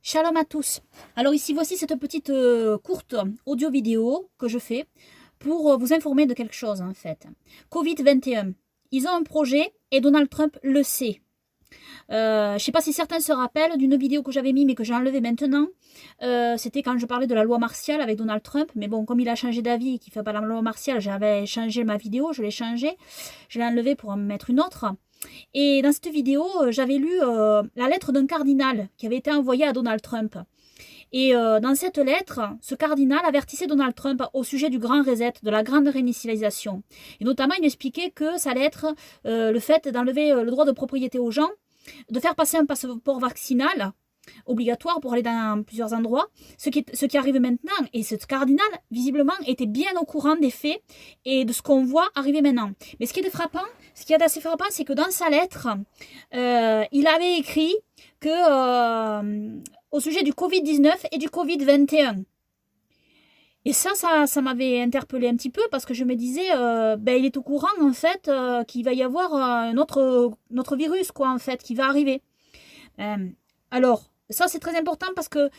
Shalom à tous. Alors ici, voici cette petite courte audio-vidéo que je fais pour vous informer de quelque chose en fait. Covid-21, ils ont un projet et Donald Trump le sait. Je ne sais pas si certains se rappellent d'une vidéo que j'avais mis mais que j'ai enlevée maintenant. C'était quand je parlais de la loi martiale avec Donald Trump. Mais bon, comme il a changé d'avis et qu'il ne fait pas la loi martiale, j'avais changé ma vidéo, je l'ai changée. Je l'ai enlevée pour en mettre une autre. Et dans cette vidéo, j'avais lu la lettre d'un cardinal qui avait été envoyée à Donald Trump. Et dans cette lettre, ce cardinal avertissait Donald Trump au sujet du grand reset, de la grande réinitialisation. Et notamment, il expliquait que ça allait être le fait d'enlever le droit de propriété aux gens, de faire passer un passeport vaccinal obligatoire pour aller dans plusieurs endroits, ce qui arrive maintenant. Et ce cardinal, visiblement, était bien au courant des faits et de ce qu'on voit arriver maintenant. Mais ce qui est frappant, ce qui est assez frappant, c'est que dans sa lettre, il avait écrit que au sujet du Covid-19 et du Covid-21. Et ça m'avait interpellé un petit peu parce que je me disais, il est au courant en fait qu'il va y avoir un autre virus quoi en fait qui va arriver. Alors ça c'est très important parce que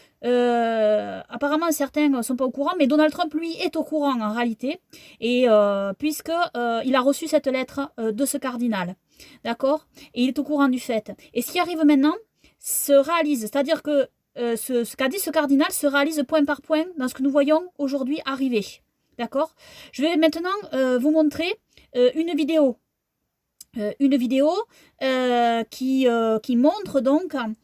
apparemment certains ne sont pas au courant, mais Donald Trump lui est au courant en réalité et puisque il a reçu cette lettre de ce cardinal, d'accord, et il est au courant du fait. Et ce qui arrive maintenant se réalise, c'est-à-dire que ce qu'a dit ce cardinal se réalise point par point dans ce que nous voyons aujourd'hui arriver. D'accord? Je vais maintenant vous montrer une vidéo. Qui montre donc un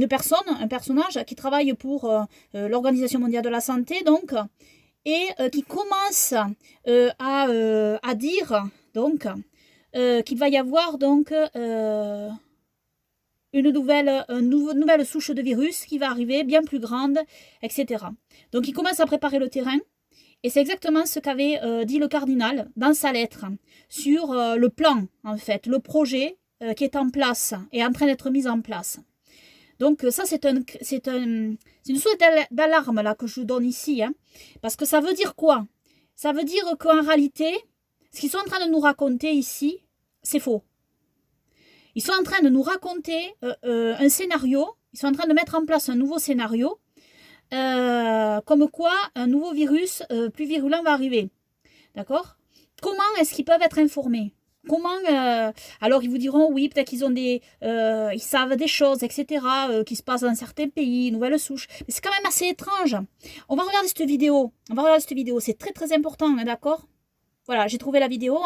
personnage qui travaille pour l'Organisation mondiale de la santé, donc, et qui commence à dire donc qu'il va y avoir donc une nouvelle souche de virus qui va arriver, bien plus grande, etc. Donc il commence à préparer le terrain, et c'est exactement ce qu'avait dit le cardinal dans sa lettre, sur le plan, en fait, le projet qui est en place, et en train d'être mis en place. Donc ça, c'est une source d'alarme là que je vous donne ici, hein, parce que ça veut dire quoi? Ça veut dire qu'en réalité, ce qu'ils sont en train de nous raconter ici, c'est faux. Ils sont en train de nous raconter un scénario, ils sont en train de mettre en place un nouveau scénario, comme quoi un nouveau virus plus virulent va arriver. D'accord? Comment est-ce qu'ils peuvent être informés? Comment alors ils vous diront oui, peut-être qu'ils ont ils savent des choses, etc. Qui se passent dans certains pays, nouvelles souches. Mais c'est quand même assez étrange. On va regarder cette vidéo. C'est très très important, hein, d'accord? Voilà, j'ai trouvé la vidéo,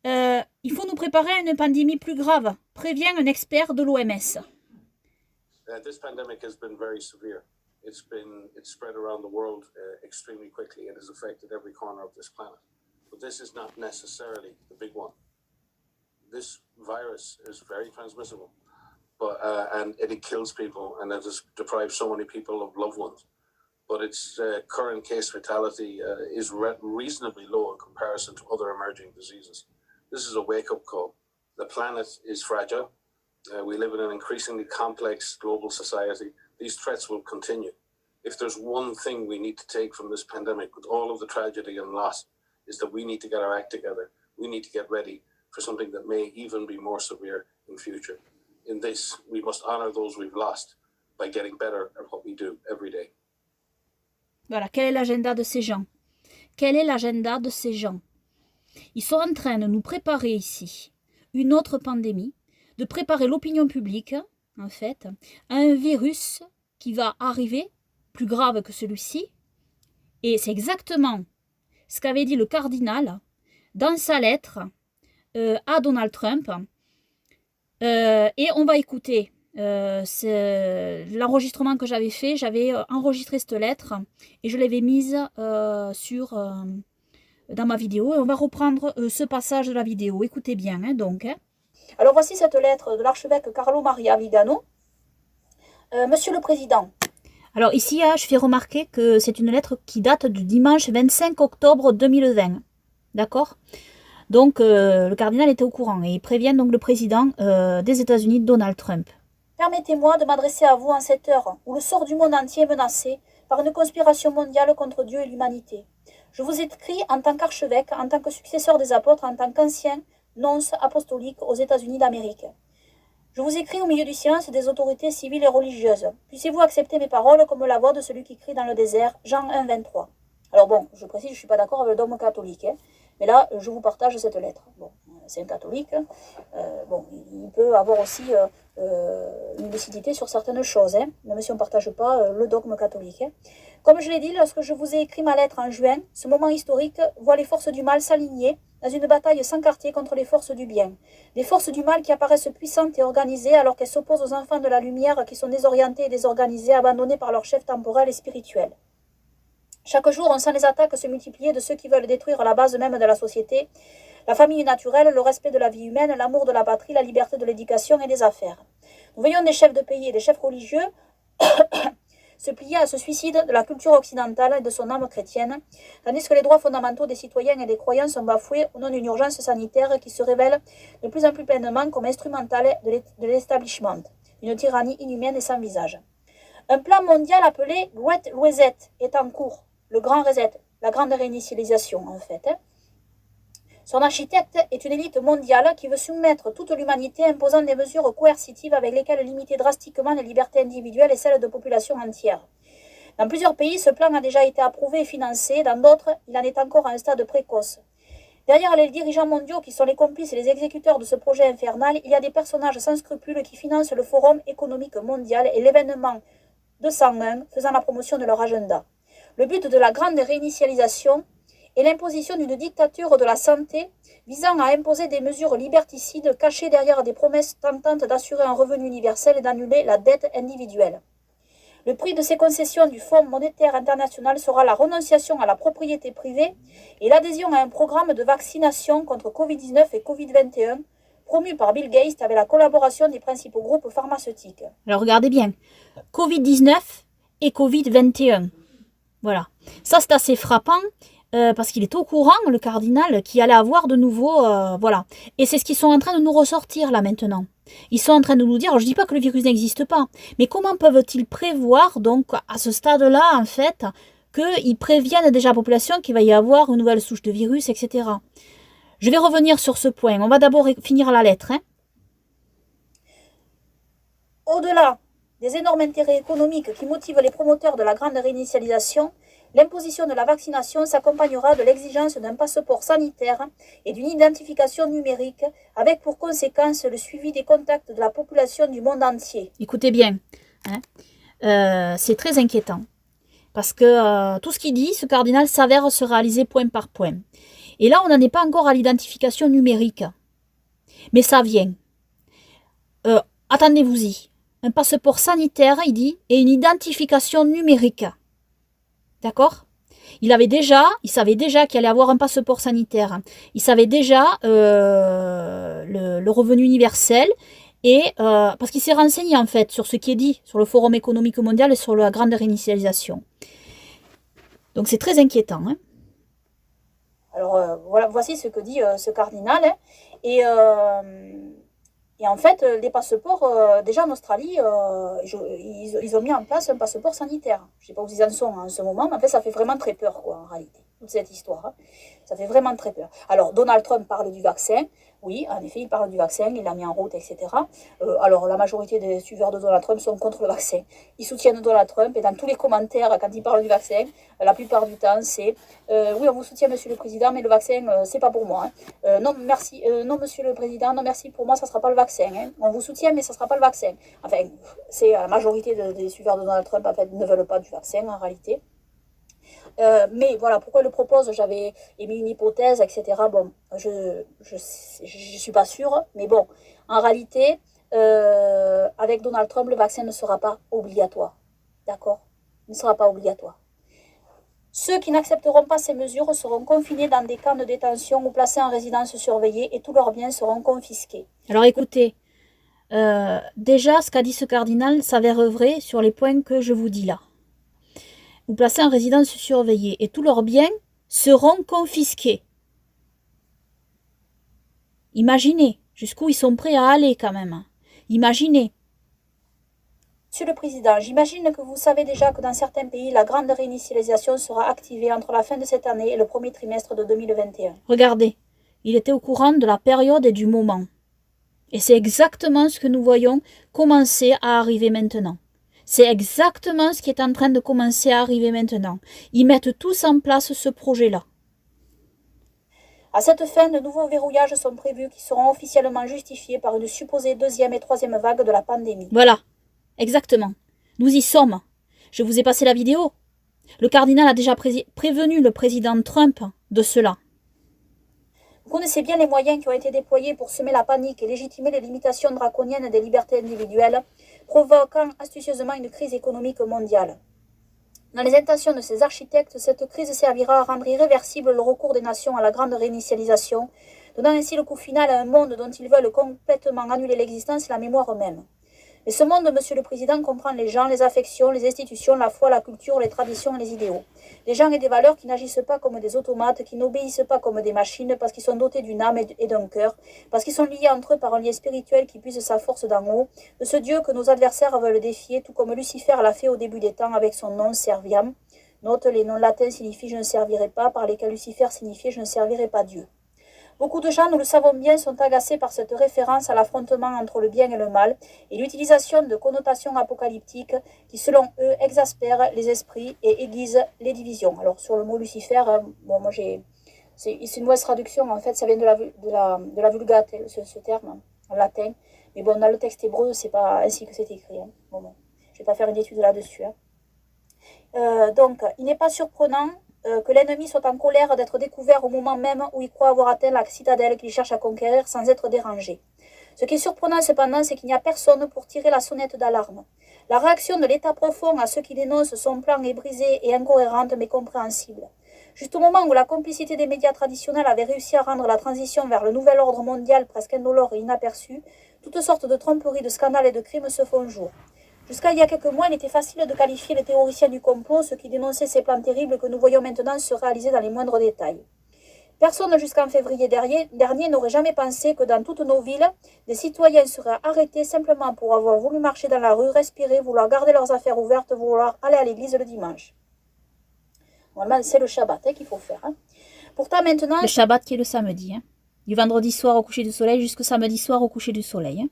hein. Il faut nous préparer à une pandémie plus grave, prévient un expert de l'OMS. This pandemic has been very severe. It's spread around the world extremely quickly and has affected every corner of this planet. But this is not necessarily the big one. This virus is very transmissible, and it kills people, and it has deprived so many people of loved ones. But its current case fatality is reasonably low in comparison to other emerging diseases. This is a wake-up call. The planet is fragile. We live in an increasingly complex global society. These threats will continue. If there's one thing we need to take from this pandemic, with all of the tragedy and loss, is that we need to get our act together. We need to get ready for something that may even be more severe in future. In this, we must honor those we've lost by getting better at what we do every day. Voilà, quel est l'agenda de ces gens? Quel est l'agenda de ces gens? Ils sont en train de nous préparer ici une autre pandémie, de préparer l'opinion publique, en fait, à un virus qui va arriver, plus grave que celui-ci. Et c'est exactement ce qu'avait dit le cardinal dans sa lettre à Donald Trump. Et on va écouter l'enregistrement que j'avais fait. J'avais enregistré cette lettre et je l'avais mise dans ma vidéo. Et on va reprendre ce passage de la vidéo. Écoutez bien, hein, donc. Hein. Alors voici cette lettre de l'archevêque Carlo Maria Vigano. Monsieur le Président. Alors ici, je fais remarquer que c'est une lettre qui date du dimanche 25 octobre 2020. D'accord? Donc le cardinal était au courant et il prévient donc le président des États-Unis, Donald Trump. Permettez-moi de m'adresser à vous en cette heure où le sort du monde entier est menacé par une conspiration mondiale contre Dieu et l'humanité. Je vous écris en tant qu'archevêque, en tant que successeur des apôtres, en tant qu'ancien nonce apostolique aux États-Unis d'Amérique. Je vous écris au milieu du silence des autorités civiles et religieuses. Puissiez-vous accepter mes paroles comme la voix de celui qui crie dans le désert, Jean 1, 23. Alors bon, je précise, je ne suis pas d'accord avec le dogme catholique, hein, mais là, je vous partage cette lettre. Bon, c'est un catholique, bon, il peut avoir aussi une lucidité sur certaines choses, hein, même si on ne partage pas le dogme catholique. Hein. Comme je l'ai dit, lorsque je vous ai écrit ma lettre en juin, ce moment historique voit les forces du mal s'aligner dans une bataille sans quartier contre les forces du bien. Des forces du mal qui apparaissent puissantes et organisées alors qu'elles s'opposent aux enfants de la lumière qui sont désorientés et désorganisés, abandonnés par leur chef temporel et spirituel. Chaque jour, on sent les attaques se multiplier de ceux qui veulent détruire la base même de la société, la famille naturelle, le respect de la vie humaine, l'amour de la patrie, la liberté de l'éducation et des affaires. Nous voyons des chefs de pays et des chefs religieux se plier à ce suicide de la culture occidentale et de son âme chrétienne, tandis que les droits fondamentaux des citoyens et des croyants sont bafoués au nom d'une urgence sanitaire qui se révèle de plus en plus pleinement comme instrumentale de l'establishment, une tyrannie inhumaine et sans visage. Un plan mondial appelé Great Reset est en cours, le grand reset, la grande réinitialisation en fait. Son architecte est une élite mondiale qui veut soumettre toute l'humanité imposant des mesures coercitives avec lesquelles limiter drastiquement les libertés individuelles et celles de populations entières. Dans plusieurs pays, ce plan a déjà été approuvé et financé, dans d'autres, il en est encore à un stade précoce. Derrière les dirigeants mondiaux qui sont les complices et les exécuteurs de ce projet infernal, il y a des personnages sans scrupules qui financent le Forum économique mondial et l'événement 201 faisant la promotion de leur agenda. Le but de la grande réinitialisation et l'imposition d'une dictature de la santé visant à imposer des mesures liberticides cachées derrière des promesses tentantes d'assurer un revenu universel et d'annuler la dette individuelle. Le prix de ces concessions du Fonds monétaire international sera la renonciation à la propriété privée et l'adhésion à un programme de vaccination contre Covid-19 et Covid-21 promu par Bill Gates avec la collaboration des principaux groupes pharmaceutiques. Alors regardez bien, Covid-19 et Covid-21. Voilà, ça c'est assez frappant. Parce qu'il est au courant, le cardinal, qu'il allait avoir de nouveau, voilà. Et c'est ce qu'ils sont en train de nous ressortir là maintenant. Ils sont en train de nous dire, alors je dis pas que le virus n'existe pas, mais comment peuvent-ils prévoir donc à ce stade-là en fait qu'ils préviennent déjà la population qu'il va y avoir une nouvelle souche de virus, etc. Je vais revenir sur ce point. On va d'abord finir la lettre. Hein. Au-delà des énormes intérêts économiques qui motivent les promoteurs de la grande réinitialisation, l'imposition de la vaccination s'accompagnera de l'exigence d'un passeport sanitaire et d'une identification numérique avec pour conséquence le suivi des contacts de la population du monde entier. Écoutez bien, hein, c'est très inquiétant parce que tout ce qu'il dit, ce cardinal, s'avère se réaliser point par point. Et là, on n'en est pas encore à l'identification numérique, mais ça vient. Attendez-vous-y. Un passeport sanitaire, il dit, et une identification numérique. D'accord ? Il savait déjà qu'il allait avoir un passeport sanitaire. Il savait déjà le revenu universel. Et parce qu'il s'est renseigné en fait sur ce qui est dit sur le Forum économique mondial et sur la grande réinitialisation. Donc c'est très inquiétant. Hein. Alors voilà, voici ce que dit ce cardinal. Hein. Et en fait, les passeports, déjà en Australie, ils ont mis en place un passeport sanitaire. Je ne sais pas où ils en sont en ce moment, mais en fait, ça fait vraiment très peur, quoi, en réalité, toute cette histoire. Hein. Ça fait vraiment très peur. Alors, Donald Trump parle du vaccin. Oui, en effet, il parle du vaccin, il l'a mis en route, etc. Alors, la majorité des suiveurs de Donald Trump sont contre le vaccin. Ils soutiennent Donald Trump, et dans tous les commentaires, quand il parle du vaccin, la plupart du temps, c'est oui, on vous soutient, monsieur le président, mais le vaccin, c'est pas pour moi. Hein. Non, merci, non, monsieur le président, non, merci, pour moi, ça sera pas le vaccin. Hein. On vous soutient, mais ça sera pas le vaccin. Enfin, c'est la majorité des suiveurs de Donald Trump, en fait, ne veulent pas du vaccin, en réalité. Mais voilà, pourquoi il le propose, j'avais émis une hypothèse, etc. Bon, je suis pas sûre, mais bon, en réalité, avec Donald Trump, le vaccin ne sera pas obligatoire. D'accord ? Il ne sera pas obligatoire. Ceux qui n'accepteront pas ces mesures seront confinés dans des camps de détention ou placés en résidence surveillée et tous leurs biens seront confisqués. Alors écoutez, déjà ce qu'a dit ce cardinal s'avère vrai sur les points que je vous dis là. Ou placés en résidence surveillée et tous leurs biens seront confisqués. Imaginez jusqu'où ils sont prêts à aller quand même. Imaginez. Monsieur le Président, j'imagine que vous savez déjà que dans certains pays, la grande réinitialisation sera activée entre la fin de cette année et le premier trimestre de 2021. Regardez, il était au courant de la période et du moment. Et c'est exactement ce que nous voyons commencer à arriver maintenant. C'est exactement ce qui est en train de commencer à arriver maintenant. Ils mettent tous en place ce projet-là. À cette fin, de nouveaux verrouillages sont prévus qui seront officiellement justifiés par une supposée deuxième et troisième vague de la pandémie. Voilà, exactement. Nous y sommes. Je vous ai passé la vidéo. Le cardinal a déjà prévenu le président Trump de cela. Vous connaissez bien les moyens qui ont été déployés pour semer la panique et légitimer les limitations draconiennes des libertés individuelles, provoquant astucieusement une crise économique mondiale. Dans les intentions de ces architectes, cette crise servira à rendre irréversible le recours des nations à la grande réinitialisation, donnant ainsi le coup final à un monde dont ils veulent complètement annuler l'existence et la mémoire eux-mêmes. Mais ce monde, Monsieur le Président, comprend les gens, les affections, les institutions, la foi, la culture, les traditions et les idéaux. Des gens et des valeurs qui n'agissent pas comme des automates, qui n'obéissent pas comme des machines, parce qu'ils sont dotés d'une âme et d'un cœur, parce qu'ils sont liés entre eux par un lien spirituel qui puise sa force d'en haut, de ce Dieu que nos adversaires veulent défier, tout comme Lucifer l'a fait au début des temps avec son nom Serviam. Note, les noms latins signifient « je ne servirai pas », par lesquels Lucifer signifiait « je ne servirai pas Dieu ». Beaucoup de gens, nous le savons bien, sont agacés par cette référence à l'affrontement entre le bien et le mal et l'utilisation de connotations apocalyptiques qui, selon eux, exaspèrent les esprits et aiguisent les divisions. Alors, sur le mot Lucifer, bon, moi c'est une mauvaise traduction, en fait, ça vient de la Vulgate, ce terme, en latin. Mais bon, dans le texte hébreu, c'est pas ainsi que c'est écrit. Hein. Bon, je vais pas faire une étude là-dessus. Hein. Donc, il n'est pas surprenant que l'ennemi soit en colère d'être découvert au moment même où il croit avoir atteint la citadelle qu'il cherche à conquérir sans être dérangé. Ce qui est surprenant cependant, c'est qu'il n'y a personne pour tirer la sonnette d'alarme. La réaction de l'État profond à ceux qui dénoncent son plan est brisée et incohérente mais compréhensible. Juste au moment où la complicité des médias traditionnels avait réussi à rendre la transition vers le nouvel ordre mondial presque indolore et inaperçue, toutes sortes de tromperies, de scandales et de crimes se font jour. Jusqu'à il y a quelques mois, il était facile de qualifier les théoriciens du complot, ceux qui dénonçaient ces plans terribles que nous voyons maintenant se réaliser dans les moindres détails. Personne jusqu'en février dernier n'aurait jamais pensé que dans toutes nos villes, des citoyens seraient arrêtés simplement pour avoir voulu marcher dans la rue, respirer, vouloir garder leurs affaires ouvertes, vouloir aller à l'église le dimanche. Normalement, c'est le Shabbat qu'il faut faire. Hein. Pourtant, maintenant... Le Shabbat qui est le samedi. Hein. Du vendredi soir au coucher du soleil jusqu'au samedi soir au coucher du soleil. Hein.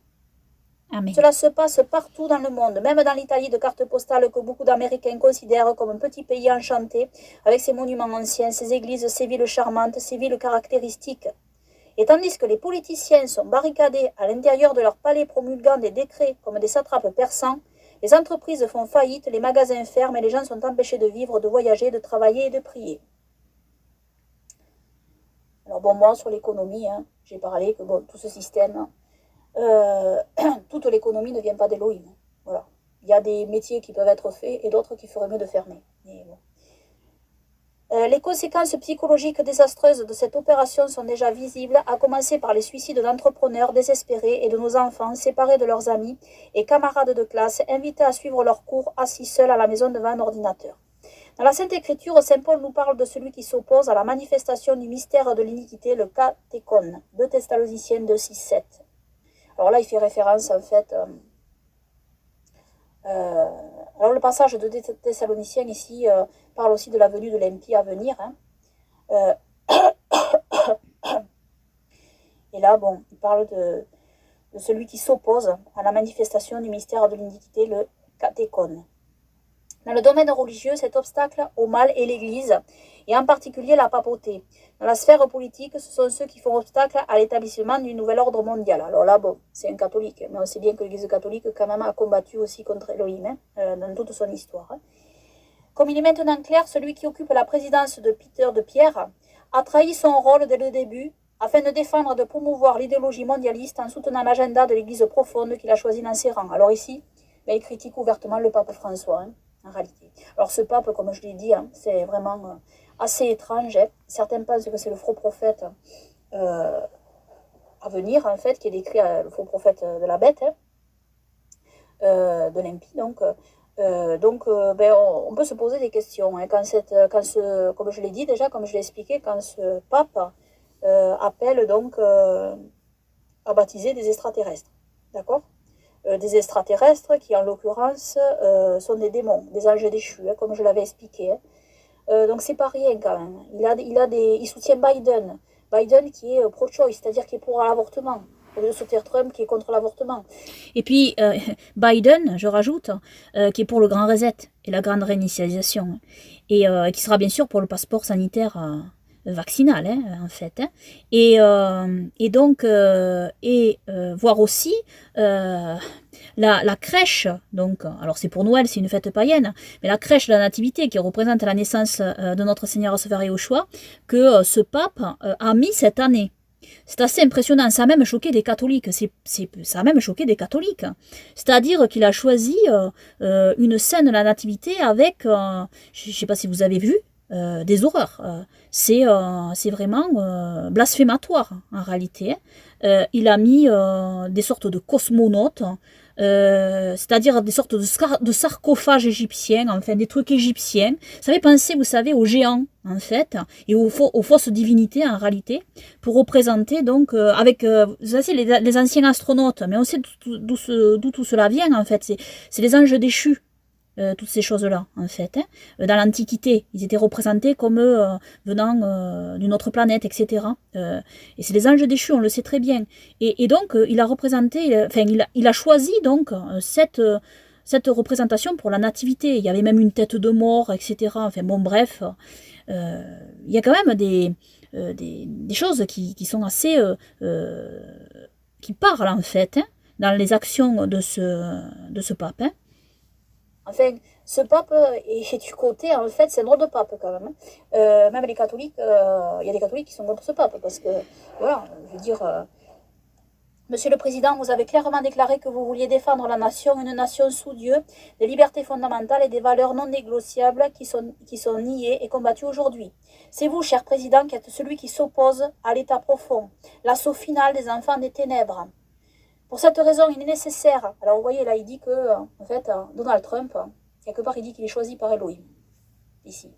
Amen. Cela se passe partout dans le monde, même dans l'Italie de cartes postales que beaucoup d'Américains considèrent comme un petit pays enchanté, avec ses monuments anciens, ses églises, ses villes charmantes, ses villes caractéristiques. Et tandis que les politiciens sont barricadés à l'intérieur de leur palais promulguant des décrets comme des satrapes persans, les entreprises font faillite, les magasins ferment et les gens sont empêchés de vivre, de voyager, de travailler et de prier. Alors bon, moi, sur l'économie, hein, j'ai parlé que bon, tout ce système... toute l'économie ne vient pas d'Elohim. Voilà. Il y a des métiers qui peuvent être faits et d'autres qui feraient mieux de fermer. Mais bon. Les conséquences psychologiques désastreuses de cette opération sont déjà visibles, à commencer par les suicides d'entrepreneurs désespérés et de nos enfants séparés de leurs amis et camarades de classe, invités à suivre leurs cours assis seuls à la maison devant un ordinateur. Dans la Sainte Écriture, Saint Paul nous parle de celui qui s'oppose à la manifestation du mystère de l'iniquité, le katékon, 2 Thessaloniciens 2, 6, 7. Alors là, il fait référence, en fait... alors le passage de Thessaloniciens ici parle aussi de la venue de l'impie à venir. Hein. Et là, bon, il parle de celui qui s'oppose à la manifestation du mystère de l'iniquité, le katékon. Dans le domaine religieux, cet obstacle au mal est l'Église, et en particulier la papauté. Dans la sphère politique, ce sont ceux qui font obstacle à l'établissement du nouvel ordre mondial. Alors là, bon, c'est un catholique, mais on sait bien que l'Église catholique, quand même, a combattu aussi contre Elohim, dans toute son histoire. Hein. Comme il est maintenant clair, celui qui occupe la présidence de Peter de Pierre a trahi son rôle dès le début, afin de défendre et de promouvoir l'idéologie mondialiste en soutenant l'agenda de l'Église profonde qu'il a choisi dans ses rangs. Alors ici, il critique ouvertement le pape François, hein, en réalité. Alors ce pape, comme je l'ai dit, hein, c'est vraiment... assez étrange. Hein. Certains pensent que c'est le faux prophète à venir, en fait, qui est décrit le faux prophète de la bête, hein, de l'impie. Donc, on peut se poser des questions. Hein, comme je l'ai dit déjà, comme je l'ai expliqué, quand ce pape appelle donc à baptiser des extraterrestres. D'accord ? Des extraterrestres qui, en l'occurrence, sont des démons, des anges déchus, hein, comme je l'avais expliqué. Hein. Donc c'est pas rien quand même. Il soutient Biden qui est pro-choice, c'est-à-dire qui est pour l'avortement. au lieu de soutenir Trump qui est contre l'avortement. Et puis Biden, je rajoute, qui est pour le grand reset et la grande réinitialisation, et qui sera bien sûr pour le passeport sanitaire vaccinal, en fait. Et donc, voir aussi la crèche, donc, alors c'est pour Noël, c'est une fête païenne, mais la crèche de la Nativité qui représente la naissance de notre Seigneur Sauveur Yeshua, que ce pape a mis cette année. C'est assez impressionnant, ça a même choqué des catholiques, ça a même choqué des catholiques. C'est-à-dire qu'il a choisi une scène de la Nativité avec, je ne sais pas si vous avez vu, des horreurs. C'est vraiment blasphématoire en réalité. Il a mis des sortes de cosmonautes, c'est-à-dire des sortes de sarcophages égyptiens, enfin des trucs égyptiens. Ça fait penser, vous savez, aux géants en fait, et aux fausses divinités en réalité, pour représenter donc avec, vous savez, les anciens astronautes, mais on sait d'où tout cela vient en fait. C'est les anges déchus. Toutes ces choses-là, en fait. Dans l'Antiquité, ils étaient représentés comme venant d'une autre planète, etc. Et c'est les anges déchus, on le sait très bien. Et donc, il a représenté, enfin, il a choisi donc cette représentation pour la nativité. Il y avait même une tête de mort, etc. Enfin, bon, bref. Il y a quand même des choses qui sont assez... qui parlent, en fait, dans les actions de ce pape, Enfin, ce pape est du côté, en fait, c'est un drôle de pape quand même. Même les catholiques, il y a des catholiques qui sont contre ce pape, parce que, voilà, je veux dire, Monsieur le Président, vous avez clairement déclaré que vous vouliez défendre la nation, une nation sous Dieu, des libertés fondamentales et des valeurs non négociables qui sont niées et combattues aujourd'hui. C'est vous, cher Président, qui êtes celui qui s'oppose à l'état profond, l'assaut final des enfants des ténèbres. Pour cette raison, il est nécessaire... Alors, vous voyez, là, il dit que, en fait, Donald Trump, quelque part, il dit qu'il est choisi par Elohim, ici.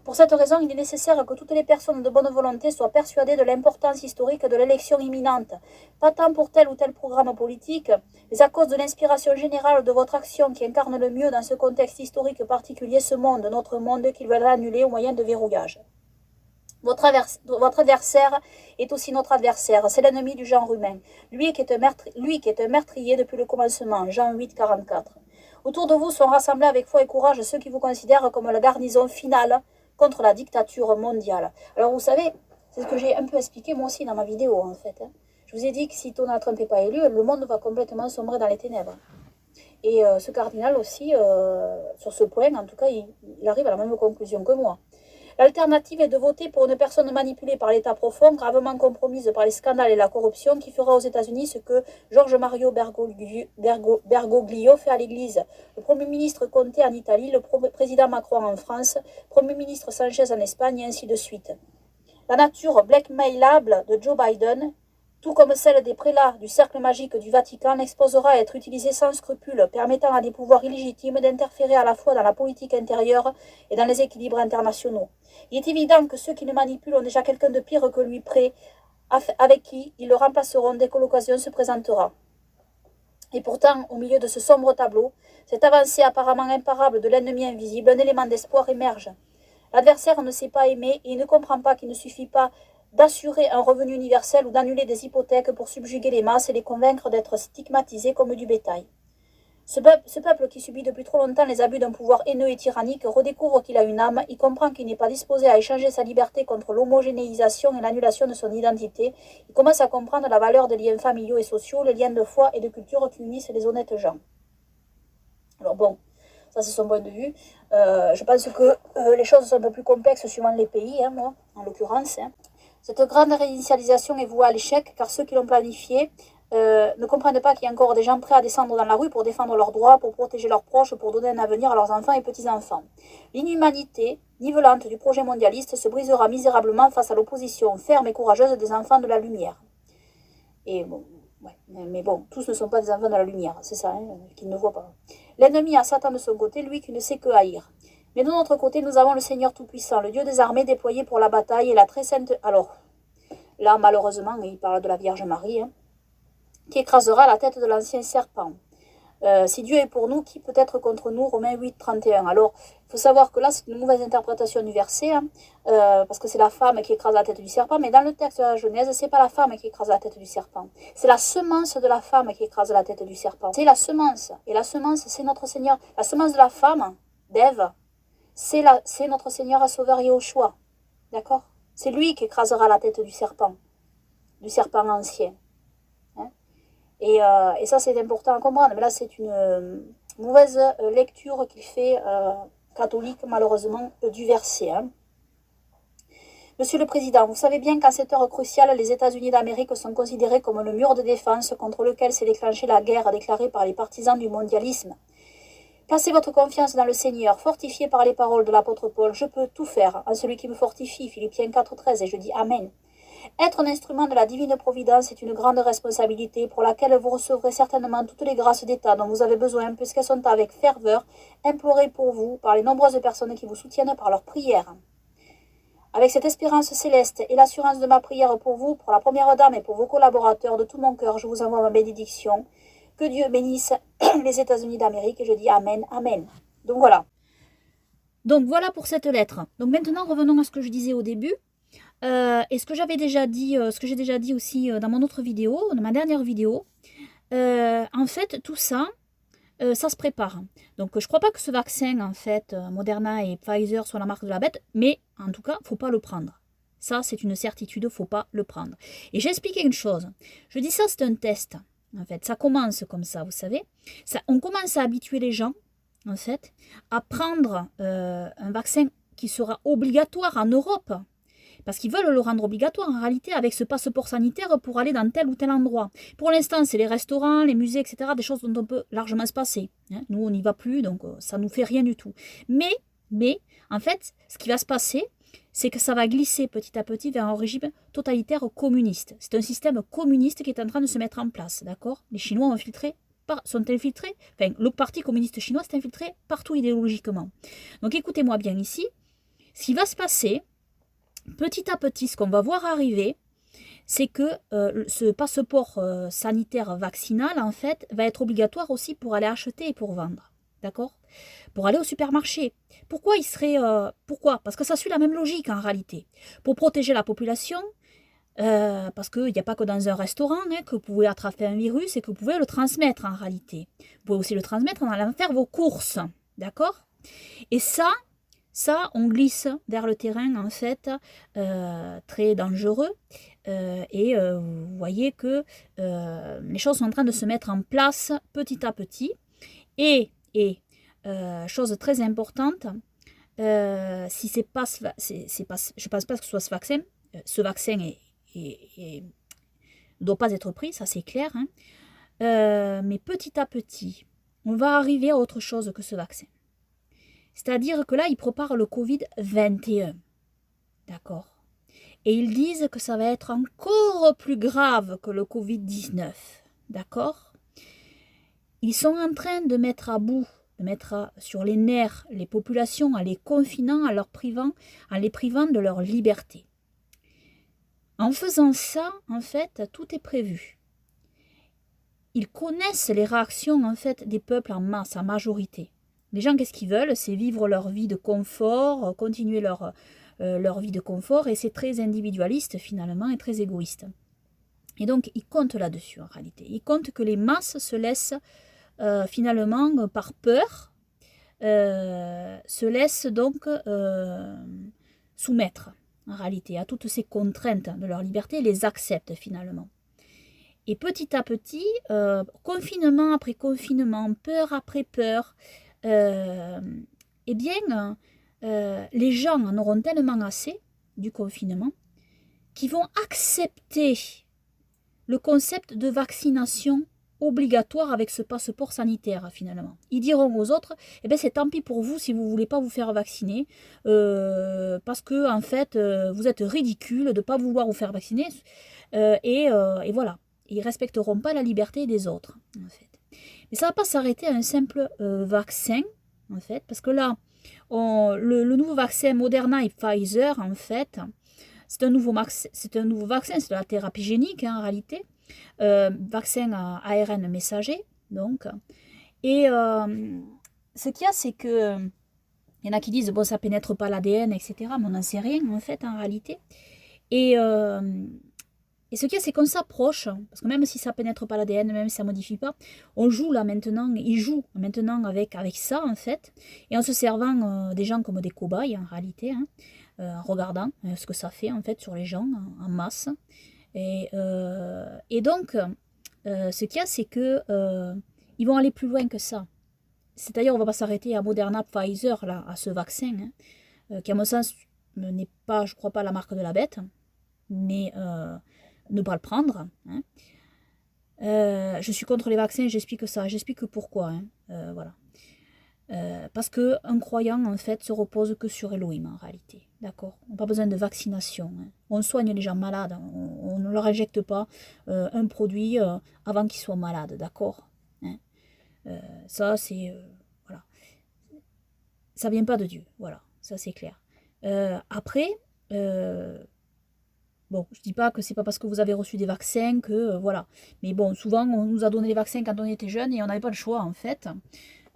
Pour cette raison, il est nécessaire que toutes les personnes de bonne volonté soient persuadées de l'importance historique de l'élection imminente, pas tant pour tel ou tel programme politique, mais à cause de l'inspiration générale de votre action qui incarne le mieux dans ce contexte historique particulier ce monde, notre monde, qu'ils veulent annuler au moyen de verrouillage. Votre adversaire est aussi notre adversaire, c'est l'ennemi du genre humain, lui qui est un meurtrier depuis le commencement, Jean 8, 44. Autour de vous sont rassemblés avec foi et courage ceux qui vous considèrent comme la garnison finale contre la dictature mondiale. Alors vous savez, c'est ce que j'ai un peu expliqué moi aussi dans ma vidéo en fait. Je vous ai dit que si Donald Trump n'est pas élu, le monde va complètement sombrer dans les ténèbres. Et ce cardinal aussi, sur ce point, en tout cas, il arrive à la même conclusion que moi. L'alternative est de voter pour une personne manipulée par l'état profond, gravement compromise par les scandales et la corruption, qui fera aux États-Unis ce que George Mario Bergoglio fait à l'Église, le Premier ministre Conte en Italie, le président Macron en France, Premier ministre Sanchez en Espagne, et ainsi de suite. La nature blackmailable de Joe Biden, tout comme celle des prélats du cercle magique du Vatican, l'exposera à être utilisée sans scrupule, permettant à des pouvoirs illégitimes d'interférer à la fois dans la politique intérieure et dans les équilibres internationaux. Il est évident que ceux qui le manipulent ont déjà quelqu'un de pire que lui près, avec qui ils le remplaceront dès que l'occasion se présentera. Et pourtant, au milieu de ce sombre tableau, cette avancée apparemment imparable de l'ennemi invisible, un élément d'espoir émerge. L'adversaire ne sait pas aimer et il ne comprend pas qu'il ne suffit pas d'assurer un revenu universel ou d'annuler des hypothèques pour subjuguer les masses et les convaincre d'être stigmatisés comme du bétail. Ce peuple qui subit depuis trop longtemps les abus d'un pouvoir haineux et tyrannique redécouvre qu'il a une âme, il comprend qu'il n'est pas disposé à échanger sa liberté contre l'homogénéisation et l'annulation de son identité, il commence à comprendre la valeur des liens familiaux et sociaux, les liens de foi et de culture qui unissent les honnêtes gens. Alors bon, ça c'est son point de vue. Je pense que les choses sont un peu plus complexes suivant les pays, moi, en l'occurrence. Cette grande réinitialisation est vouée à l'échec car ceux qui l'ont planifiée ne comprennent pas qu'il y a encore des gens prêts à descendre dans la rue pour défendre leurs droits, pour protéger leurs proches, pour donner un avenir à leurs enfants et petits-enfants. L'inhumanité nivelante du projet mondialiste se brisera misérablement face à l'opposition ferme et courageuse des enfants de la lumière. Et bon, ouais, mais bon, tous ne sont pas des enfants de la lumière, c'est ça, qu'ils ne voient pas. L'ennemi a Satan de son côté, lui qui ne sait que haïr. Mais de notre côté, nous avons le Seigneur Tout-Puissant, le Dieu des armées déployé pour la bataille et la très sainte... Alors, là, malheureusement, il parle de la Vierge Marie, qui écrasera la tête de l'ancien serpent. Si Dieu est pour nous, qui peut être contre nous? Romains 8, 31. Alors, il faut savoir que là, c'est une mauvaise interprétation du verset, hein, parce que c'est la femme qui écrase la tête du serpent, mais dans le texte de la Genèse, c'est pas la femme qui écrase la tête du serpent. C'est la semence de la femme qui écrase la tête du serpent. C'est la semence. Et la semence, c'est notre Seigneur. La semence de la femme, d'Ève, c'est notre Seigneur et Sauveur Yahushua. D'accord? C'est lui qui écrasera la tête du serpent ancien. Hein? Et ça, c'est important à comprendre. Mais là, c'est une mauvaise lecture qu'il fait catholique, malheureusement, du verset. Hein. Monsieur le Président, vous savez bien qu'à cette heure cruciale, les États-Unis d'Amérique sont considérés comme le mur de défense contre lequel s'est déclenchée la guerre déclarée par les partisans du mondialisme. Placez votre confiance dans le Seigneur, fortifié par les paroles de l'apôtre Paul. Je peux tout faire en celui qui me fortifie, Philippiens 4,13, et je dis Amen. Être un instrument de la divine providence est une grande responsabilité pour laquelle vous recevrez certainement toutes les grâces d'État dont vous avez besoin, puisqu'elles sont avec ferveur implorées pour vous par les nombreuses personnes qui vous soutiennent par leurs prières. Avec cette espérance céleste et l'assurance de ma prière pour vous, pour la première dame et pour vos collaborateurs, de tout mon cœur, je vous envoie ma bénédiction. Que Dieu bénisse les États-Unis d'Amérique et je dis Amen, Amen. Donc voilà. Donc voilà pour cette lettre. Donc maintenant, revenons à ce que je disais au début. Et ce que j'avais déjà dit, ce que j'ai déjà dit aussi dans mon autre vidéo, dans ma dernière vidéo. En fait, tout ça, ça se prépare. Donc je ne crois pas que ce vaccin, en fait, Moderna et Pfizer soient la marque de la bête, mais en tout cas, il ne faut pas le prendre. Ça, c'est une certitude, il ne faut pas le prendre. Et j'ai expliqué une chose. Je dis ça, c'est un test. En fait, ça commence comme ça, vous savez. On commence à habituer les gens, en fait, à prendre un vaccin qui sera obligatoire en Europe. Parce qu'ils veulent le rendre obligatoire en réalité avec ce passeport sanitaire pour aller dans tel ou tel endroit. Pour l'instant, c'est les restaurants, les musées, etc. Des choses dont on peut largement se passer. Hein. Nous, on n'y va plus, donc ça ne nous fait rien du tout. Mais, en fait, ce qui va se passer, c'est que ça va glisser petit à petit vers un régime totalitaire communiste. C'est un système communiste qui est en train de se mettre en place, d'accord? Les Chinois sont infiltrés, enfin, le parti communiste chinois s'est infiltré partout idéologiquement. Donc écoutez-moi bien ici, ce qui va se passer, petit à petit, ce qu'on va voir arriver, c'est que ce passeport sanitaire vaccinal, en fait, va être obligatoire aussi pour aller acheter et pour vendre. D'accord? Pour aller au supermarché. Pourquoi il serait... pourquoi? Parce que ça suit la même logique en réalité. Pour protéger la population, parce qu'il n'y a pas que dans un restaurant hein, que vous pouvez attraper un virus et que vous pouvez le transmettre en réalité. Vous pouvez aussi le transmettre en allant faire vos courses. D'accord? Et ça, on glisse vers le terrain en fait très dangereux. Et vous voyez que les choses sont en train de se mettre en place petit à petit. Et chose très importante, si c'est pas, je pense pas que ce soit ce vaccin ne doit pas être pris, ça c'est clair. Hein. Mais petit à petit, on va arriver à autre chose que ce vaccin. C'est-à-dire que là, ils préparent le Covid-21. D'accord? Et ils disent que ça va être encore plus grave que le Covid-19. D'accord? Ils sont en train de mettre à bout, de mettre sur les nerfs les populations en les confinant, en les privant de leur liberté. En faisant ça, en fait, tout est prévu. Ils connaissent les réactions, en fait, des peuples en masse, en majorité. Les gens, qu'est-ce qu'ils veulent? C'est vivre leur vie de confort, continuer leur vie de confort, et c'est très individualiste, finalement, et très égoïste. Et donc, ils comptent là-dessus, en réalité. Ils comptent que les masses se laissent, finalement, par peur, se laissent donc soumettre, en réalité, à toutes ces contraintes de leur liberté, et les acceptent, finalement. Et petit à petit, confinement après confinement, peur après peur, eh bien, les gens en auront tellement assez du confinement qu'ils vont accepter le concept de vaccination obligatoire avec ce passeport sanitaire finalement. Ils diront aux autres, eh bien c'est tant pis pour vous si vous ne voulez pas vous faire vacciner, parce que en fait vous êtes ridicule de ne pas vouloir vous faire vacciner, et voilà. Ils ne respecteront pas la liberté des autres, en fait. Mais ça ne va pas s'arrêter à un simple vaccin, en fait, parce que là, le nouveau vaccin Moderna et Pfizer, en fait, c'est un nouveau vaccin, c'est de la thérapie génique, hein, en réalité, vaccin à ARN messager, donc, Et ce qu'il y a, c'est que il y en a qui disent, bon, ça pénètre pas l'ADN, etc. Mais on n'en sait rien, en fait, en réalité. Et ce qu'il y a, c'est qu'on s'approche, parce que même si ça pénètre pas l'ADN, même si ça modifie pas, on joue là maintenant, ils jouent maintenant avec ça, en fait, et en se servant des gens comme des cobayes, en réalité, hein, en regardant ce que ça fait, en fait, sur les gens, en masse. Et donc, ce qu'il y a, c'est que ils vont aller plus loin que ça. C'est-à-dire, on va pas s'arrêter à Moderna, Pfizer, là, à ce vaccin, hein, qui, à mon sens, n'est pas, je crois pas, la marque de la bête, mais ne pas le prendre. Hein. Je suis contre les vaccins, j'explique ça, j'explique pourquoi. Hein. Voilà. Parce qu'un croyant, en fait, se repose que sur Elohim, en réalité. D'accord. On n'a pas besoin de vaccination. Hein. On soigne les gens malades. On ne leur injecte pas un produit avant qu'ils soient malades. D'accord. Hein. Ça, c'est... voilà. Ça vient pas de Dieu. Voilà. Ça, c'est clair. Après... bon, je dis pas que c'est pas parce que vous avez reçu des vaccins que voilà. Mais bon, souvent on nous a donné les vaccins quand on était jeune et on n'avait pas le choix en fait.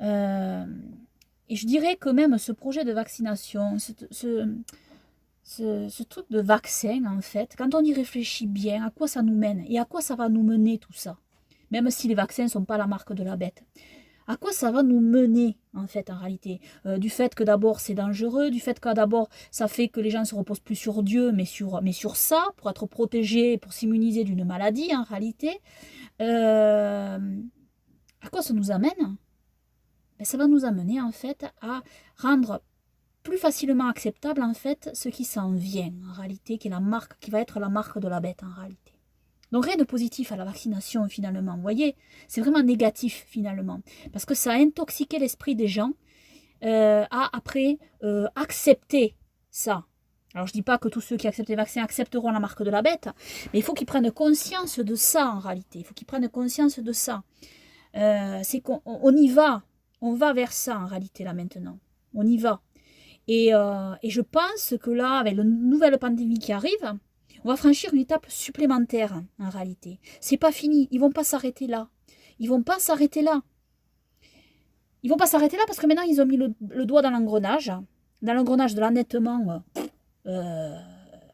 Et je dirais que même ce projet de vaccination, ce truc de vaccin en fait, quand on y réfléchit bien, à quoi ça nous mène et à quoi ça va nous mener tout ça, même si les vaccins ne sont pas la marque de la bête. À quoi ça va nous mener, en fait, en réalité du fait que d'abord c'est dangereux, du fait que d'abord ça fait que les gens se reposent plus sur Dieu, mais sur ça, pour être protégés, pour s'immuniser d'une maladie, en réalité. À quoi ça nous amène? Ben, ça va nous amener, en fait, à rendre plus facilement acceptable, en fait, ce qui s'en vient, en réalité, qui est la marque, qui va être la marque de la bête, en réalité. Donc rien de positif à la vaccination finalement, vous voyez, c'est vraiment négatif finalement, parce que ça a intoxiqué l'esprit des gens à après accepter ça. Alors je dis pas que tous ceux qui acceptent les vaccins accepteront la marque de la bête, mais il faut qu'ils prennent conscience de ça en réalité, il faut qu'ils prennent conscience de ça. C'est qu'on y va, on va vers ça en réalité là maintenant, on y va. Et je pense que là, avec la nouvelle pandémie qui arrive, on va franchir une étape supplémentaire, en réalité. C'est pas fini. Ils vont pas s'arrêter là. Ils vont pas s'arrêter là. Ils vont pas s'arrêter là parce que maintenant, ils ont mis le doigt dans l'engrenage de l'endettement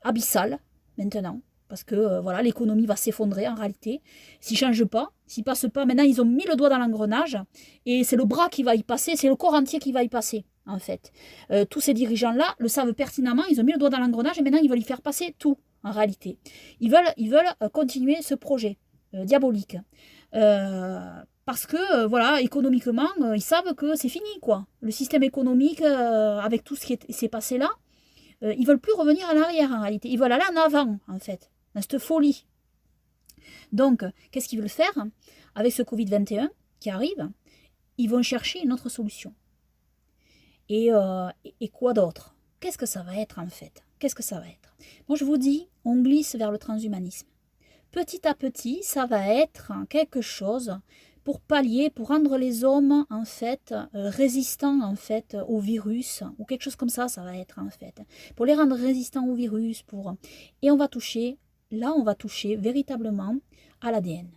abyssal, maintenant. Parce que voilà, l'économie va s'effondrer en réalité. S'ils ne changent pas, s'ils passent pas, maintenant, ils ont mis le doigt dans l'engrenage et c'est le bras qui va y passer, c'est le corps entier qui va y passer. En fait, tous ces dirigeants-là le savent pertinemment, ils ont mis le doigt dans l'engrenage et maintenant ils veulent y faire passer tout, en réalité. Ils veulent continuer ce projet diabolique. Parce que, voilà, économiquement, ils savent que c'est fini, quoi. Le système économique, avec tout ce qui s'est passé là, ils veulent plus revenir en arrière, en réalité. Ils veulent aller en avant, en fait, dans cette folie. Donc, qu'est-ce qu'ils veulent faire avec ce Covid-21 qui arrive? Ils vont chercher une autre solution. Et quoi d'autre? Qu'est-ce que ça va être en fait? Qu'est-ce que ça va être? Moi je vous dis, on glisse vers le transhumanisme. Petit à petit, ça va être quelque chose pour pallier, pour rendre les hommes en fait résistants en fait au virus ou quelque chose comme ça va être en fait. Pour les rendre résistants au virus, et on va toucher véritablement à l'ADN.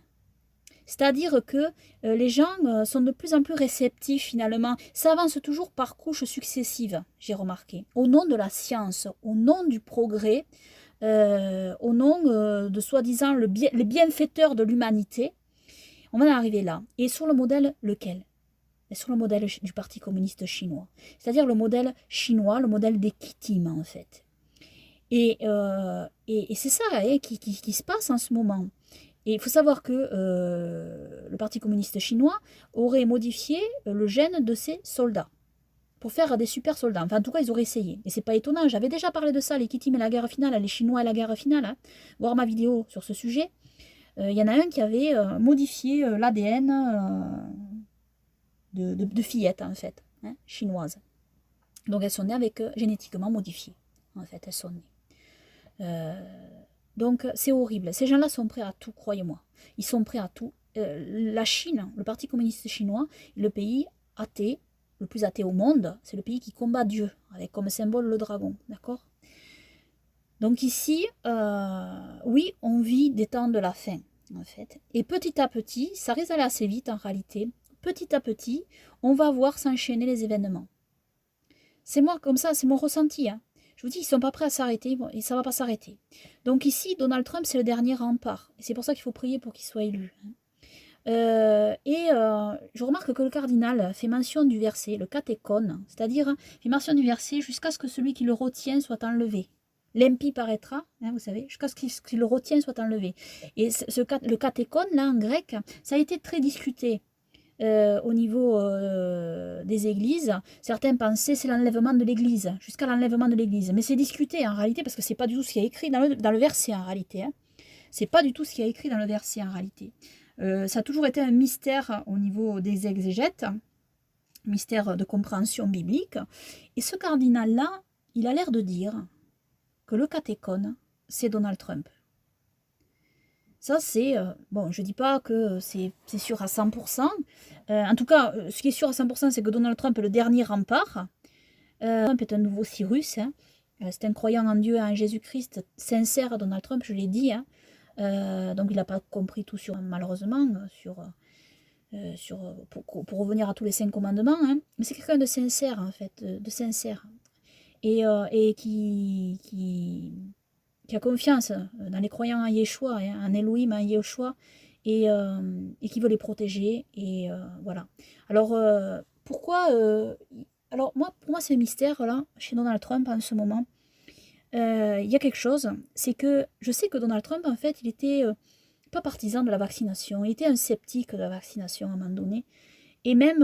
C'est-à-dire que les gens sont de plus en plus réceptifs finalement. Ça avance toujours par couches successives, j'ai remarqué. Au nom de la science, au nom du progrès, au nom de soi-disant les bienfaiteurs de l'humanité, on va en arriver là. Et sur le modèle lequel? Et sur le modèle du Parti communiste chinois. C'est-à-dire le modèle chinois, le modèle des Kitim en fait. Et c'est ça qui se passe en ce moment. Et il faut savoir que le Parti communiste chinois aurait modifié le gène de ses soldats pour faire des super soldats. Enfin, en tout cas, ils auraient essayé. Et c'est pas étonnant, j'avais déjà parlé de ça, les Kitim et la guerre finale, les Chinois et la guerre finale. Hein. Voir ma vidéo sur ce sujet. Il y en a un qui avait modifié l'ADN de fillettes, en fait, hein, chinoises. Donc elles sont nées avec génétiquement modifiées. En fait, elles sont nées. Donc c'est horrible. Ces gens-là sont prêts à tout, croyez-moi. Ils sont prêts à tout. La Chine, le Parti communiste chinois, le pays athée, le plus athée au monde, c'est le pays qui combat Dieu, avec comme symbole le dragon, d'accord? Donc ici, oui, on vit des temps de la fin, en fait. Et petit à petit, ça risque d'aller assez vite en réalité, petit à petit, on va voir s'enchaîner les événements. C'est moi comme ça, c'est mon ressenti. Hein. Je vous dis, ils ne sont pas prêts à s'arrêter et ça ne va pas s'arrêter. Donc ici, Donald Trump, c'est le dernier rempart. Et c'est pour ça qu'il faut prier pour qu'il soit élu. Je remarque que le cardinal fait mention du verset, le catéchone, c'est-à-dire fait mention du verset jusqu'à ce que celui qui le retient soit enlevé. L'impie paraîtra, hein, vous savez, jusqu'à ce qu'il le retient soit enlevé. Et le catéchone, là, en grec, ça a été très discuté. Au niveau des églises, certains pensaient c'est l'enlèvement de l'église, jusqu'à l'enlèvement de l'église. Mais c'est discuté en réalité, parce que c'est pas du tout ce qui est écrit dans le verset en réalité. Hein. C'est pas du tout ce qui est écrit dans le verset en réalité. Ça a toujours été un mystère au niveau des exégètes, mystère de compréhension biblique. Et ce cardinal-là, il a l'air de dire que le catéchone, c'est Donald Trump. Ça, c'est... bon, je ne dis pas que c'est sûr à 100%. En tout cas, ce qui est sûr à 100%, c'est que Donald Trump est le dernier rempart. Trump est un nouveau Cyrus. Hein. C'est un croyant en Dieu et en Jésus-Christ sincère, Donald Trump, je l'ai dit. Hein. Donc il n'a pas compris tout malheureusement pour revenir à tous les 5 commandements, hein. Mais c'est quelqu'un de sincère en fait, de sincère et qui a confiance dans les croyants en Yeshua, hein, en Elohim, en Yeshua et qui veut les protéger et voilà. Alors pourquoi alors pour moi c'est un mystère là chez Donald Trump en ce moment. Il y a quelque chose, c'est que je sais que Donald Trump, en fait, il était pas partisan de la vaccination, il était un sceptique de la vaccination à un moment donné, et même,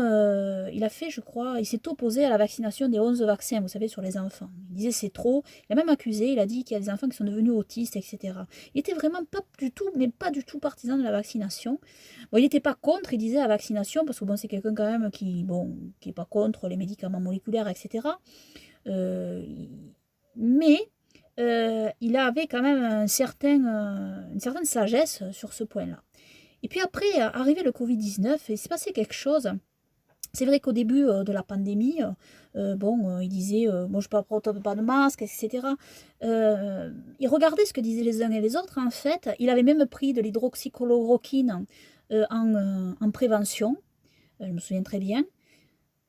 il a fait, je crois, il s'est opposé à la vaccination des 11 vaccins, vous savez, sur les enfants. Il disait c'est trop, il a même accusé, il a dit qu'il y a des enfants qui sont devenus autistes, etc. Il était vraiment pas du tout, mais pas du tout partisan de la vaccination. Bon, il n'était pas contre, il disait la vaccination, parce que bon, c'est quelqu'un quand même qui est pas contre les médicaments moléculaires, etc. Mais il avait quand même une certaine sagesse sur ce point-là. Et puis après, arrivé le Covid-19, il s'est passé quelque chose. C'est vrai qu'au début de la pandémie, il disait bon, je ne porte pas de masque, etc. Il regardait ce que disaient les uns et les autres. En fait, il avait même pris de l'hydroxychloroquine en prévention. Je me souviens très bien,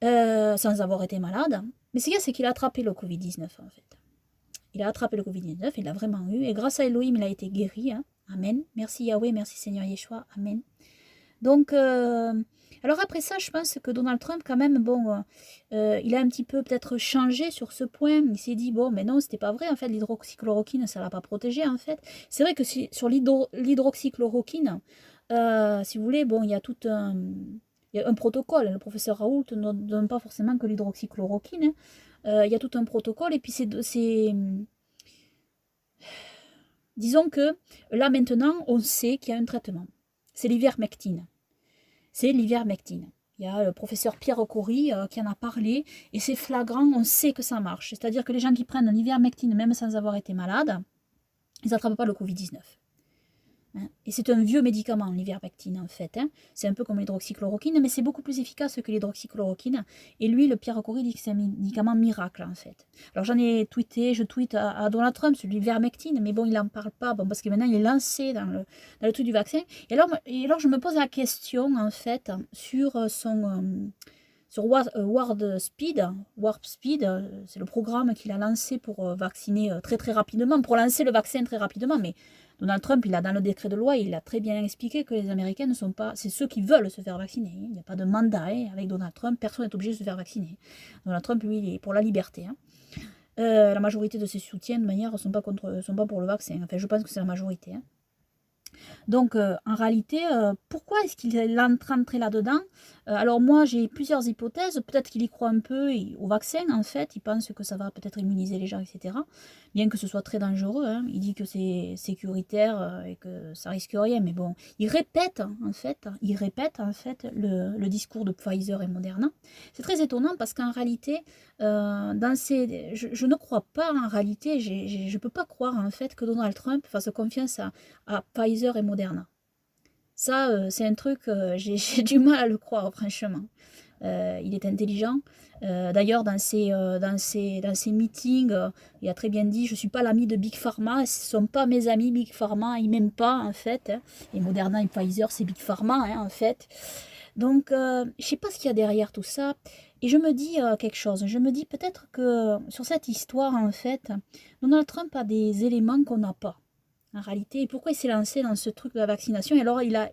sans avoir été malade. Mais ce qu'il y a, c'est qu'il a attrapé le Covid-19, en fait. Il a attrapé le Covid-19, il l'a vraiment eu. Et grâce à Elohim, il a été guéri. Hein. Amen. Merci Yahweh, merci Seigneur Yeshua. Amen. Donc, alors après ça, je pense que Donald Trump, quand même, il a un petit peu peut-être changé sur ce point. Il s'est dit, bon, mais non, c'était pas vrai. En fait, l'hydroxychloroquine, ça l'a pas protégé, en fait. C'est vrai que sur l'hydroxychloroquine, si vous voulez, bon, il y a un protocole. Le professeur Raoult ne donne pas forcément que l'hydroxychloroquine. Il y a tout un protocole et puis disons que là maintenant on sait qu'il y a un traitement. C'est l'ivermectine. C'est l'ivermectine. Il y a le professeur Pierre Corry qui en a parlé et c'est flagrant, on sait que ça marche. C'est-à-dire que les gens qui prennent l'ivermectine même sans avoir été malades, ils n'attrapent pas le Covid-19. Et c'est un vieux médicament, l'ivermectine, en fait. Hein. C'est un peu comme l'hydroxychloroquine, mais c'est beaucoup plus efficace que l'hydroxychloroquine. Et lui, le Pierre Corry, dit que c'est un médicament miracle, en fait. Alors j'en ai tweeté, je tweete à Donald Trump sur l'ivermectine, mais bon, il n'en parle pas, parce que maintenant, il est lancé dans le truc du vaccin. Et alors, je me pose la question, en fait, sur Warp Speed, c'est le programme qu'il a lancé pour vacciner très très rapidement, pour lancer le vaccin très rapidement, mais Donald Trump, il a dans le décret de loi, il a très bien expliqué que les Américains ne sont pas... C'est ceux qui veulent se faire vacciner. Il n'y a pas de mandat avec Donald Trump. Personne n'est obligé de se faire vacciner. Donald Trump, lui, il est pour la liberté. Hein. La majorité de ses soutiens, de manière, ne sont pas pour le vaccin. Enfin, je pense que c'est la majorité. Hein. Donc, en réalité, pourquoi est-ce qu'il est entré là-dedans? Alors moi, j'ai plusieurs hypothèses. Peut-être qu'il y croit un peu au vaccin, en fait. Il pense que ça va peut-être immuniser les gens, etc. Bien que ce soit très dangereux. Hein. Il dit que c'est sécuritaire et que ça risque rien. Mais bon, il répète, en fait le discours de Pfizer et Moderna. C'est très étonnant parce qu'en réalité, je ne crois pas, en réalité, je ne peux pas croire, en fait, que Donald Trump fasse confiance à Pfizer et Moderna. Ça, c'est un truc, j'ai du mal à le croire, franchement. Il est intelligent. D'ailleurs, dans ses meetings, il a très bien dit, je ne suis pas l'ami de Big Pharma, ce ne sont pas mes amis Big Pharma, ils ne m'aiment pas, en fait. Hein. Et Moderna et Pfizer, c'est Big Pharma, hein, en fait. Donc, je ne sais pas ce qu'il y a derrière tout ça. Et je me dis quelque chose. Je me dis peut-être que sur cette histoire, en fait, Donald Trump a des éléments qu'on n'a pas, en réalité. Et pourquoi il s'est lancé dans ce truc de la vaccination? Et alors, il a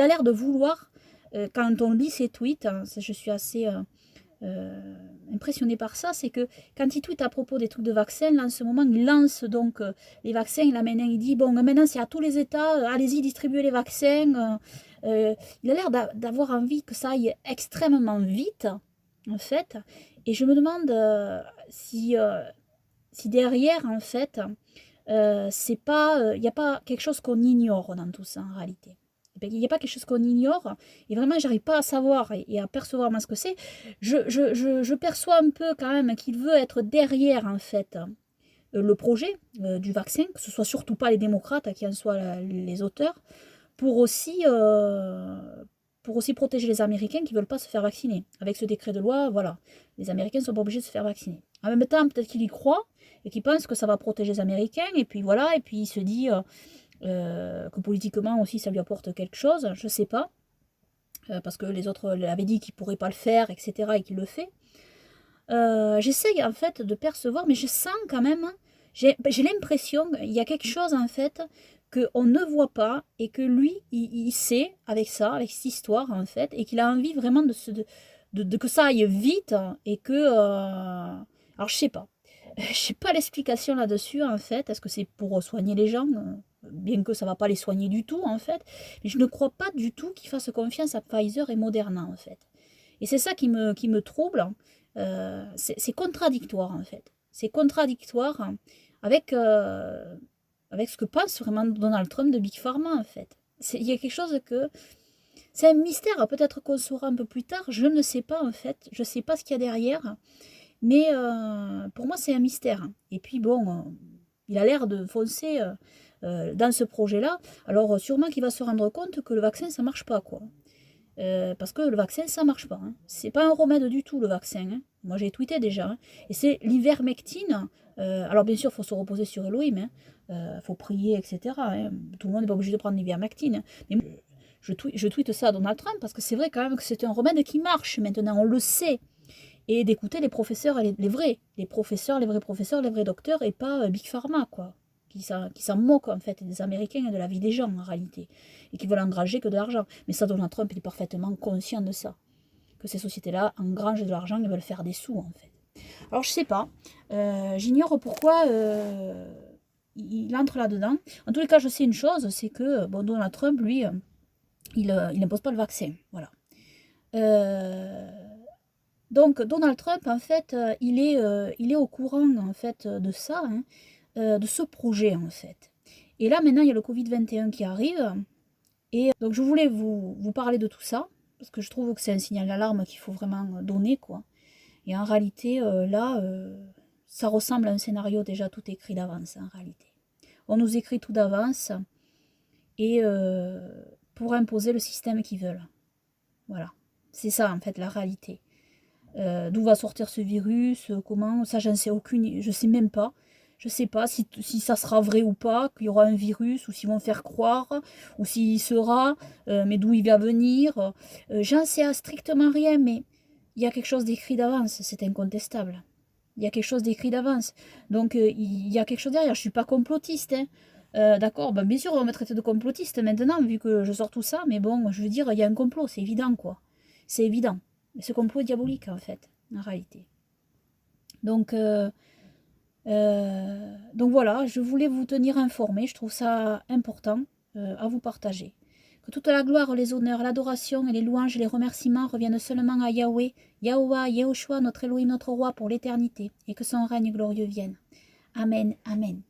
l'air de vouloir, quand on lit ses tweets, hein, je suis assez impressionné par ça, c'est que quand il tweet à propos des trucs de vaccins, là, en ce moment, il lance donc les vaccins. Là, maintenant, il dit, bon, maintenant, c'est à tous les États, allez-y, distribuez les vaccins. Il a l'air d'avoir envie que ça aille extrêmement vite, en fait. Et je me demande si derrière, en fait, c'est pas, il n'y a pas quelque chose qu'on ignore dans tout ça, en réalité. Il n'y a pas quelque chose qu'on ignore, et vraiment, j'arrive pas à savoir et à percevoir moi ce que c'est. Je perçois un peu quand même qu'il veut être derrière, en fait, le projet du vaccin, que ce soit surtout pas les démocrates qui en soient les auteurs, pour aussi, protéger les Américains qui ne veulent pas se faire vacciner. Avec ce décret de loi, voilà, les Américains ne sont pas obligés de se faire vacciner. En même temps, peut-être qu'il y croit et qu'il pense que ça va protéger les Américains, et puis voilà, et puis il se dit que politiquement aussi ça lui apporte quelque chose, je ne sais pas, parce que les autres l'avaient dit qu'il ne pourrait pas le faire, etc., et qu'il le fait. J'essaye en fait de percevoir, mais je sens quand même, j'ai l'impression qu'il y a quelque chose en fait qu'on ne voit pas et que lui, il sait avec ça, avec cette histoire en fait, et qu'il a envie vraiment de que ça aille vite et que... alors je sais pas. Je sais pas l'explication là-dessus en fait. Est-ce que c'est pour soigner les gens bien que ça va pas les soigner du tout en fait. Mais je ne crois pas du tout qu'ils fassent confiance à Pfizer et Moderna en fait. Et c'est ça qui me trouble. C'est contradictoire en fait. C'est contradictoire avec, avec ce que pense vraiment Donald Trump de Big Pharma en fait. Il y a quelque chose que... C'est un mystère, peut-être qu'on saura un peu plus tard, je ne sais pas en fait, je ne sais pas ce qu'il y a derrière, mais pour moi c'est un mystère. Et puis bon, il a l'air de foncer dans ce projet-là, alors sûrement qu'il va se rendre compte que le vaccin ça marche pas quoi. Parce que le vaccin, ça marche pas. Hein. C'est pas un remède du tout, le vaccin. Hein. Moi, j'ai tweeté déjà. Hein. Et c'est l'ivermectine. Alors, bien sûr, il faut se reposer sur Elohim. Il faut prier, etc. Hein. Tout le monde n'est pas obligé de prendre l'ivermectine. Hein. Mais je tweete ça à Donald Trump parce que c'est vrai quand même que c'est un remède qui marche maintenant. On le sait. Et d'écouter les professeurs, les vrais. Les professeurs, les vrais professeurs, les vrais docteurs et pas Big Pharma, quoi. Qui s'en moquent en fait des Américains et de la vie des gens en réalité, et qui veulent engranger que de l'argent. Mais ça, Donald Trump il est parfaitement conscient de ça, que ces sociétés-là engrangent de l'argent et veulent faire des sous en fait. Alors je sais pas, j'ignore pourquoi il entre là-dedans. En tous les cas, je sais une chose, c'est que bon, Donald Trump, lui, il n'impose pas le vaccin, voilà. Donc Donald Trump, en fait, il est au courant en fait de ça. Hein, de ce projet en fait. Et là maintenant il y a le Covid-21 qui arrive, et donc je voulais vous parler de tout ça, parce que je trouve que c'est un signal d'alarme qu'il faut vraiment donner quoi. Et en réalité là, ça ressemble à un scénario déjà tout écrit d'avance en réalité. On nous écrit tout d'avance, et pour imposer le système qu'ils veulent. Voilà, c'est ça en fait la réalité. D'où va sortir ce virus, comment, ça j'en sais aucune, je sais même pas. Je sais pas si ça sera vrai ou pas, qu'il y aura un virus, ou s'ils vont faire croire, ou s'il sera, mais d'où il va venir. J'en sais strictement rien, mais il y a quelque chose d'écrit d'avance, c'est incontestable. Il y a quelque chose d'écrit d'avance. Donc il y a quelque chose derrière, je suis pas complotiste. Hein. D'accord, ben, bien sûr on va me traiter de complotiste maintenant, vu que je sors tout ça, mais bon, je veux dire, il y a un complot, c'est évident quoi. C'est évident. Mais ce complot est diabolique en fait, en réalité. Donc voilà, je voulais vous tenir informé, je trouve ça important à vous partager. Que toute la gloire, les honneurs, l'adoration et les louanges et les remerciements reviennent seulement à Yahweh, Yahuwah, Yehoshua, notre Elohim, notre roi pour l'éternité, et que son règne glorieux vienne. Amen, amen.